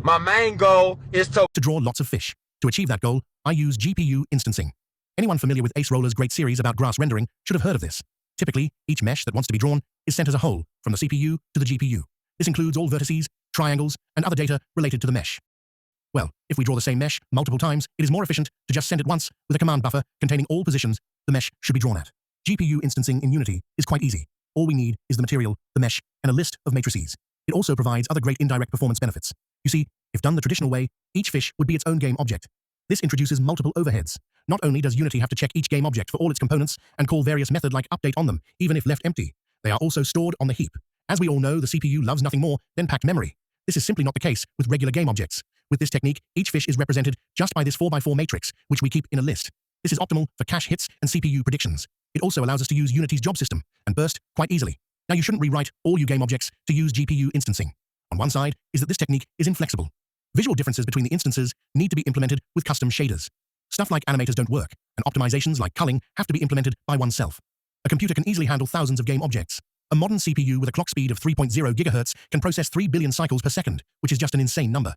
My main goal is to draw lots of fish. To achieve that goal, I use GPU instancing. Anyone familiar with Ace Roller's great series about grass rendering should have heard of this. Typically, each mesh that wants to be drawn is sent as a whole from the CPU to the GPU. This includes all vertices, triangles, and other data related to the mesh. Well, if we draw the same mesh multiple times, it is more efficient to just send it once with a command buffer containing all positions the mesh should be drawn at. GPU instancing in Unity is quite easy. All we need is the material, the mesh, and a list of matrices. It also provides other great indirect performance benefits. You see, if done the traditional way, each fish would be its own game object. This introduces multiple overheads. Not only does Unity have to check each game object for all its components and call various method like update on them, even if left empty, they are also stored on the heap. As we all know, the CPU loves nothing more than packed memory. This is simply not the case with regular game objects. With this technique, each fish is represented just by this 4x4 matrix, which we keep in a list. This is optimal for cache hits and CPU predictions. It also allows us to use Unity's job system and burst quite easily. Now you shouldn't rewrite all your game objects to use GPU instancing. On one side is that this technique is inflexible. Visual differences between the instances need to be implemented with custom shaders. Stuff like animators don't work, and optimizations like culling have to be implemented by oneself. A computer can easily handle thousands of game objects. A modern CPU with a clock speed of 3.0 GHz can process 3 billion cycles per second, which is just an insane number.